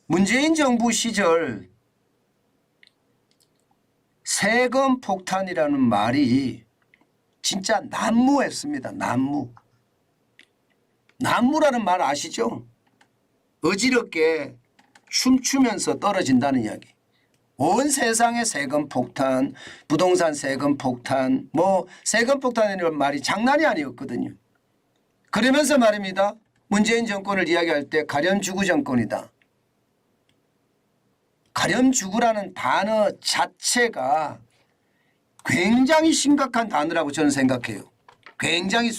문재인 정부 시절 세금 폭탄이라는 말이 진짜 난무했습니다. 난무라는 말 아시죠? 어지럽게 춤추면서 떨어진다는 이야기. 온 세상의 세금 폭탄, 부동산 세금 폭탄, 세금 폭탄이라는 말이 장난이 아니었거든요. 그러면서 말입니다. 문재인 정권을 이야기할 때 가렴주구 정권이다. 가렴주구라는 단어 자체가 굉장히 심각한 단어라고 저는 생각해요. 굉장히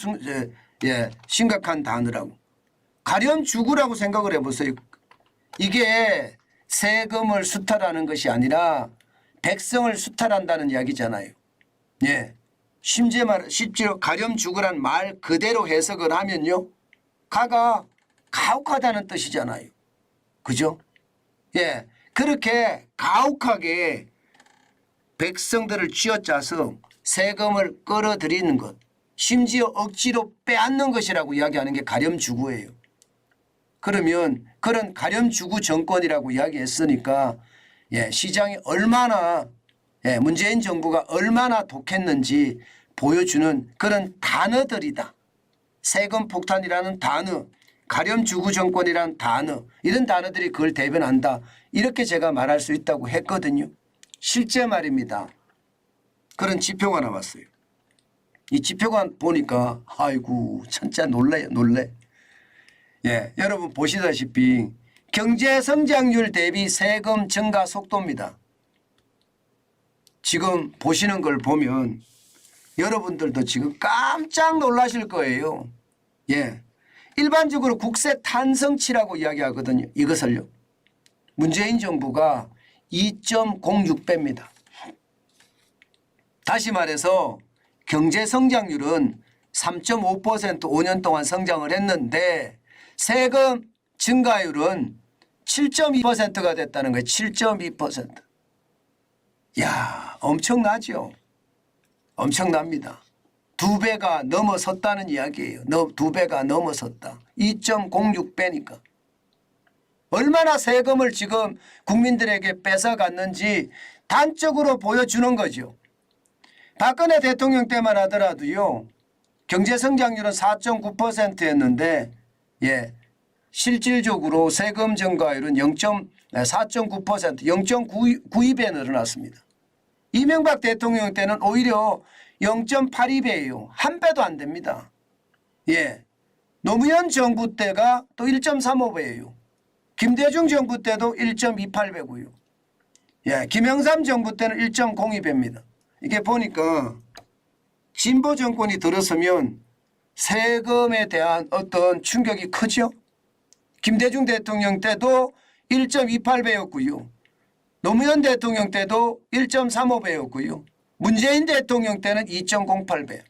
심각한 단어라고. 가렴주구라고 생각을 해보세요. 이게 세금을 수탈하는 것이 아니라 백성을 수탈한다는 이야기잖아요. 예. 실제로 가렴주구란 말 그대로 해석을 하면요. 가가 가혹하다는 뜻이잖아요. 그죠? 예. 그렇게 가혹하게 백성들을 쥐어짜서 세금을 끌어들이는 것, 심지어 억지로 빼앗는 것이라고 이야기하는 게 가렴주구예요. 그러면 그런 가렴주구 정권이라고 이야기했으니까 시장이 얼마나 문재인 정부가 얼마나 독했는지 보여주는 그런 단어들이다. 세금 폭탄이라는 단어, 가렴주구 정권이라는 단어, 이런 단어들이 그걸 대변한다. 이렇게 제가 말할 수 있다고 했거든요. 실제 말입니다. 그런 지표가 나왔어요. 이 지표가 보니까 아이고 진짜 놀래. 예, 여러분 보시다시피 경제 성장률 대비 세금 증가 속도입니다. 지금 보시는 걸 보면 여러분들도 지금 깜짝 놀라실 거예요. 예, 일반적으로 국세 탄성치라고 이야기하거든요. 이것을요. 문재인 정부가 2.06배입니다. 다시 말해서 경제 성장률은 3.5% 5년 동안 성장을 했는데 세금 증가율은 7.2%가 됐다는 거예요. 7.2%. 야, 엄청나죠. 엄청납니다. 2배가 넘어섰다는 이야기예요. 2배가 넘어섰다. 2.06배니까. 얼마나 세금을 지금 국민들에게 뺏어갔는지 단적으로 보여주는 거죠. 박근혜 대통령 때만 하더라도요. 경제성장률은 4.9%였는데 실질적으로 세금 증가율은 4.9%, 0.92배 늘어났습니다. 이명박 대통령 때는 오히려 0.82배예요. 한 배도 안 됩니다. 노무현 정부 때가 또 1.35배예요. 김대중 정부 때도 1.28배고요. 김영삼 정부 때는 1.02배입니다. 이게 보니까 진보 정권이 들어서면 세금에 대한 어떤 충격이 크죠. 김대중 대통령 때도 1.28배였고요. 노무현 대통령 때도 1.35배였고요. 문재인 대통령 때는 2.08배.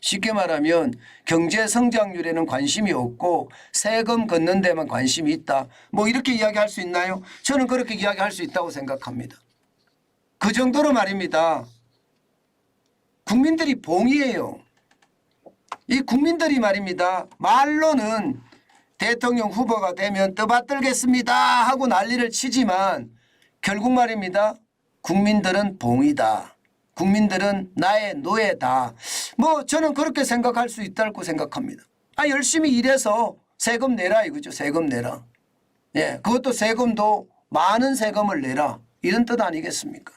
쉽게 말하면 경제 성장률에는 관심이 없고 세금 걷는 데만 관심이 있다. 이렇게 이야기할 수 있나요? 저는 그렇게 이야기할 수 있다고 생각합니다. 그 정도로 말입니다. 국민들이 봉이에요. 이 국민들이 말입니다. 말로는 대통령 후보가 되면 떠받들겠습니다 하고 난리를 치지만 결국 말입니다. 국민들은 봉이다. 국민들은 나의 노예다. 저는 그렇게 생각할 수 있다고 생각합니다. 열심히 일해서 세금 내라 이거죠. 세금 내라. 그것도 세금도 많은 세금을 내라. 이런 뜻 아니겠습니까?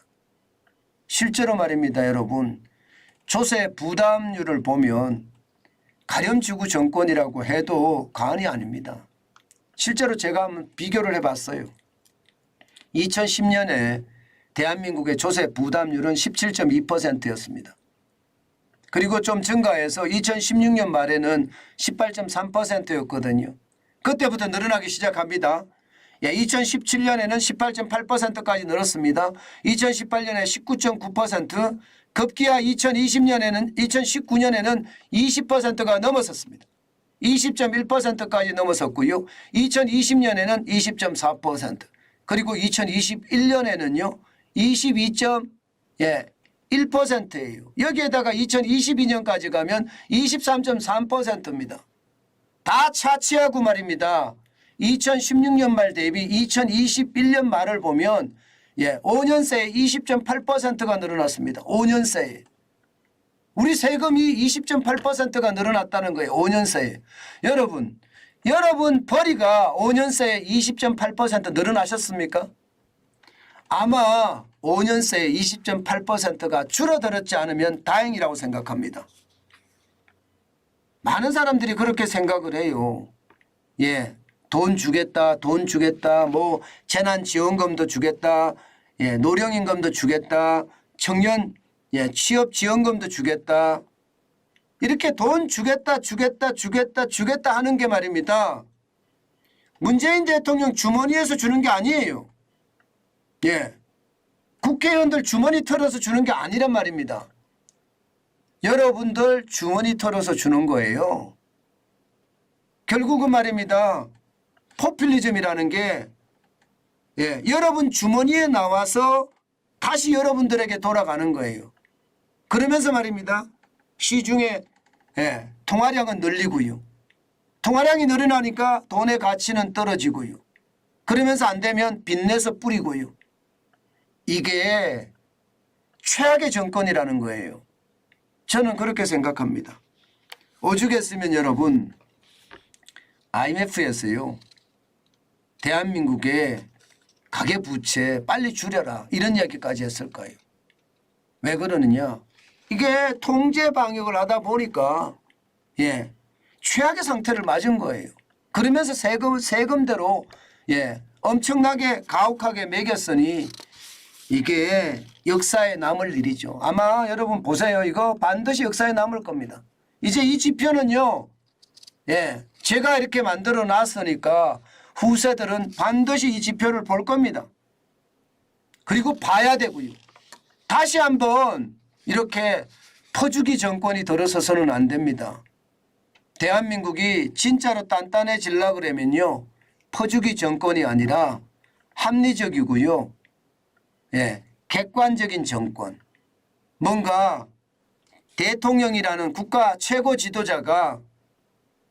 실제로 말입니다. 여러분. 조세 부담률을 보면 가렴주구 정권이라고 해도 과언이 아닙니다. 실제로 제가 한번 비교를 해봤어요. 2010년에 대한민국의 조세 부담률은 17.2%였습니다. 그리고 좀 증가해서 2016년 말에는 18.3%였거든요. 그때부터 늘어나기 시작합니다. 2017년에는 18.8%까지 늘었습니다. 2018년에 19.9%, 급기야 2019년에는 20%가 넘어섰습니다. 20.1%까지 넘어섰고요. 2020년에는 20.4%, 그리고 2021년에는요. 22.1%예요. 여기에다가 2022년까지 가면 23.3%입니다. 다 차치하고 말입니다. 2016년 말 대비 2021년 말을 보면 5년 새에 20.8%가 늘어났습니다. 5년 새에. 우리 세금이 20.8%가 늘어났다는 거예요. 5년 새에. 여러분 벌이가 5년 새에 20.8% 늘어나셨습니까? 아마 5년 새에 20.8%가 줄어들었지 않으면 다행이라고 생각합니다. 많은 사람들이 그렇게 생각을 해요. 돈 주겠다, 뭐 재난지원금도 주겠다, 노령임금도 주겠다, 청년 취업지원금도 주겠다. 이렇게 돈 주겠다 하는 게 말입니다. 문재인 대통령 주머니에서 주는 게 아니에요. 국회의원들 주머니 털어서 주는 게 아니란 말입니다. 여러분들 주머니 털어서 주는 거예요. 결국은 말입니다. 포퓰리즘이라는 게 여러분 주머니에 나와서 다시 여러분들에게 돌아가는 거예요. 그러면서 말입니다. 시중에 통화량은 늘리고요. 통화량이 늘어나니까 돈의 가치는 떨어지고요. 그러면서 안 되면 빚내서 뿌리고요. 이게 최악의 정권이라는 거예요. 저는 그렇게 생각합니다. 오죽했으면 여러분 IMF에서요. 대한민국의 가계부채 빨리 줄여라 이런 이야기까지 했을 거예요. 왜 그러느냐. 이게 통제 방역을 하다 보니까 최악의 상태를 맞은 거예요. 그러면서 세금대로 엄청나게 가혹하게 매겼으니 이게 역사에 남을 일이죠. 아마 여러분 보세요. 이거 반드시 역사에 남을 겁니다. 이제 이 지표는요. 제가 이렇게 만들어 놨으니까 후세들은 반드시 이 지표를 볼 겁니다. 그리고 봐야 되고요. 다시 한번 이렇게 퍼주기 정권이 들어서서는 안 됩니다. 대한민국이 진짜로 단단해지려고 그러면요. 퍼주기 정권이 아니라 합리적이고요. 객관적인 정권. 뭔가 대통령이라는 국가 최고 지도자가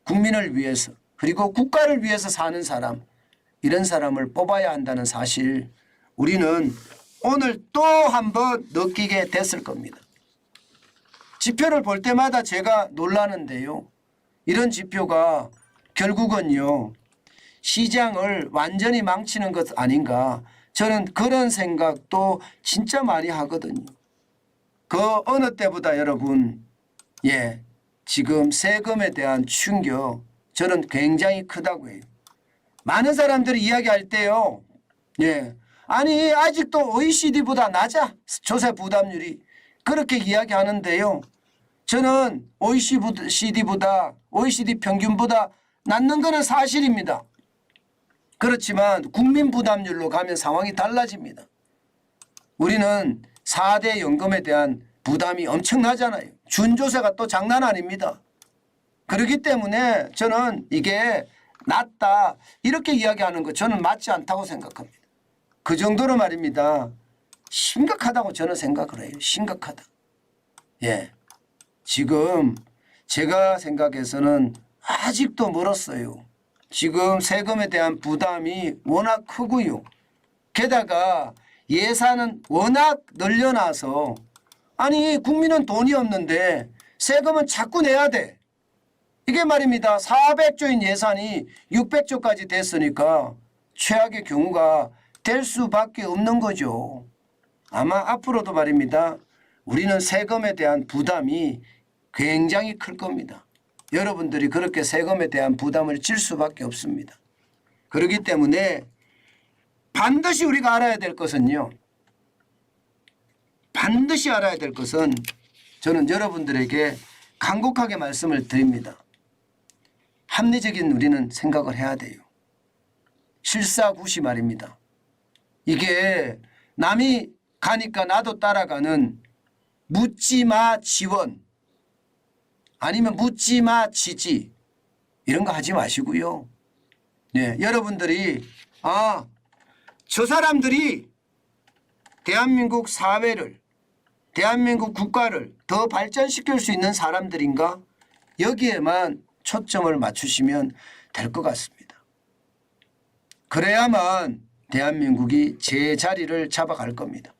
국민을 위해서 그리고 국가를 위해서 사는 사람 이런 사람을 뽑아야 한다는 사실 우리는 오늘 또 한 번 느끼게 됐을 겁니다. 지표를 볼 때마다 제가 놀라는데요. 이런 지표가 결국은요. 시장을 완전히 망치는 것 아닌가. 저는 그런 생각도 진짜 많이 하거든요. 그 어느 때보다 여러분 지금 세금에 대한 충격 저는 굉장히 크다고 해요. 많은 사람들이 이야기할 때요. 아니 아직도 OECD보다 낮아. 조세 부담률이. 그렇게 이야기하는데요. 저는 OECD 평균보다 낮는 것은 사실입니다. 그렇지만 국민 부담률로 가면 상황이 달라집니다. 우리는 4대 연금에 대한 부담이 엄청나잖아요. 준조세가 또 장난 아닙니다. 그렇기 때문에 저는 이게 낮다 이렇게 이야기하는 거 저는 맞지 않다고 생각합니다. 그 정도로 말입니다. 심각하다고 저는 생각을 해요. 심각하다. 지금 제가 생각해서는 아직도 멀었어요. 지금 세금에 대한 부담이 워낙 크고요. 게다가 예산은 워낙 늘려놔서 아니 국민은 돈이 없는데 세금은 자꾸 내야 돼. 이게 말입니다. 400조인 예산이 600조까지 됐으니까 최악의 경우가 될 수밖에 없는 거죠. 아마 앞으로도 말입니다. 우리는 세금에 대한 부담이 굉장히 클 겁니다. 여러분들이 그렇게 세금에 대한 부담을 질 수밖에 없습니다. 그렇기 때문에 반드시 우리가 알아야 될 것은요. 반드시 알아야 될 것은 저는 여러분들에게 간곡하게 말씀을 드립니다. 합리적인 우리는 생각을 해야 돼요. 실사구시 말입니다. 이게 남이 가니까 나도 따라가는 묻지마 지원 아니면 묻지마 지지 이런 거 하지 마시고요. 여러분들이 저 사람들이 대한민국 사회를 대한민국 국가를 더 발전시킬 수 있는 사람들인가 여기에만 초점을 맞추시면 될 것 같습니다. 그래야만 대한민국이 제 자리를 잡아갈 겁니다.